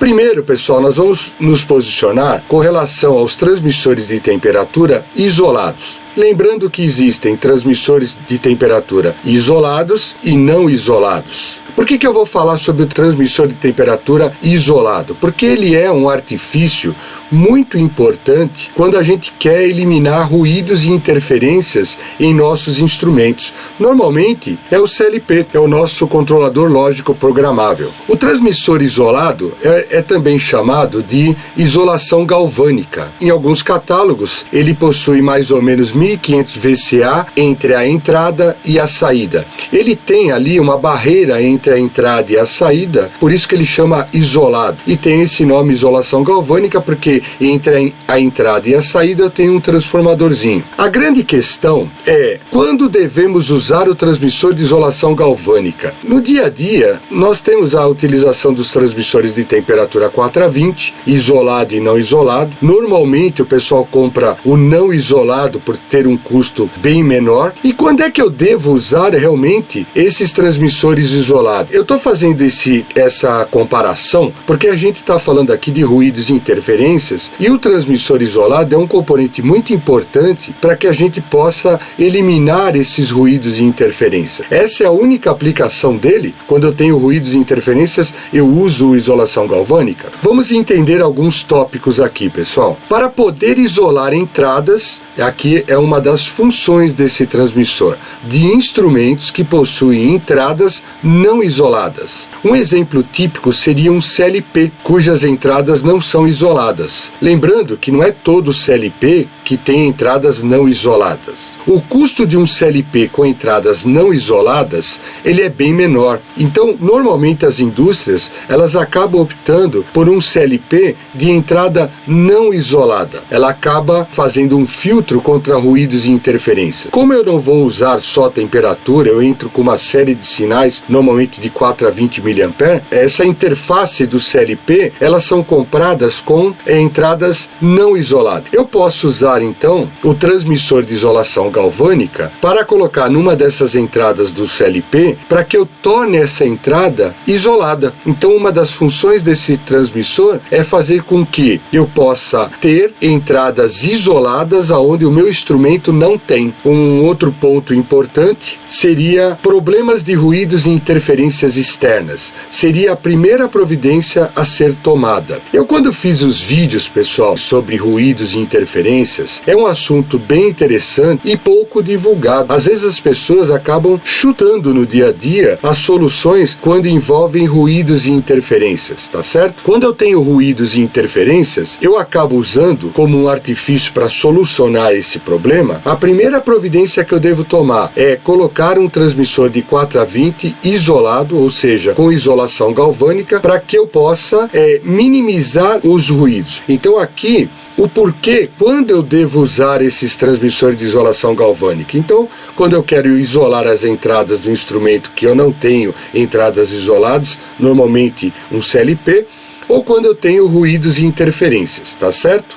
Primeiro, pessoal, nós vamos nos posicionar com relação aos transmissores de temperatura isolados. Lembrando que existem transmissores de temperatura isolados e não isolados. Por que eu vou falar sobre o transmissor de temperatura isolado? Porque ele é um artifício muito importante quando a gente quer eliminar ruídos e interferências em nossos instrumentos. Normalmente é o CLP, é o nosso controlador lógico programável. O transmissor isolado é também chamado de isolação galvânica. Em alguns catálogos ele possui mais ou menos 1500 VCA entre a entrada e a saída. Ele tem ali uma barreira entre a entrada e a saída, por isso que ele chama isolado. E tem esse nome isolação galvânica porque entre a entrada e a saída eu tenho um transformadorzinho. A grande questão é quando devemos usar o transmissor de isolação galvânica. No dia a dia, nós temos a utilização dos transmissores de temperatura 4 a 20, isolado e não isolado. Normalmente o pessoal compra o não isolado por ter um custo bem menor. E quando é que eu devo usar realmente esses transmissores isolados? Eu estou fazendo essa comparação porque a gente está falando aqui de ruídos e interferências e o transmissor isolado é um componente muito importante para que a gente possa eliminar esses ruídos e interferências. Essa é a única aplicação dele. Quando eu tenho ruídos e interferências, eu uso isolação galvânica. Vamos entender alguns tópicos aqui, pessoal. Para poder isolar entradas, aqui é uma das funções desse transmissor, de instrumentos que possuem entradas não isoladas. Um exemplo típico seria um CLP, cujas entradas não são isoladas. Lembrando que não é todo CLP que tem entradas não isoladas. O custo de um CLP com entradas não isoladas, ele é bem menor. Então, normalmente as indústrias, elas acabam optando por um CLP de entrada não isolada. Ela acaba fazendo um filtro contra ruídos e interferências. Como eu não vou usar só temperatura, eu entro com uma série de sinais, normalmente de 4 a 20 mA, essa interface do CLP, elas são compradas com entradas não isoladas. Eu posso usar, então, o transmissor de isolação galvânica para colocar numa dessas entradas do CLP para que eu torne essa entrada isolada. Então, uma das funções desse transmissor é fazer com que eu possa ter entradas isoladas aonde o meu instrumento não tem. Um outro ponto importante seria problemas de ruídos e interferências externas. Seria a primeira providência a ser tomada. Eu, quando fiz os vídeos, pessoal, sobre ruídos e interferências, é um assunto bem interessante e pouco divulgado. Às vezes as pessoas acabam chutando no dia a dia as soluções quando envolvem ruídos e interferências, tá certo? Quando eu tenho ruídos e interferências, eu acabo usando como um artifício para solucionar esse problema. A primeira providência que eu devo tomar é colocar um transmissor de 4 a 20 isolado, ou seja, com isolação galvânica, para que eu possa minimizar os ruídos. Então aqui, o porquê, quando eu devo usar esses transmissores de isolação galvânica? Então, quando eu quero isolar as entradas do instrumento que eu não tenho entradas isoladas, normalmente um CLP, ou quando eu tenho ruídos e interferências, tá certo?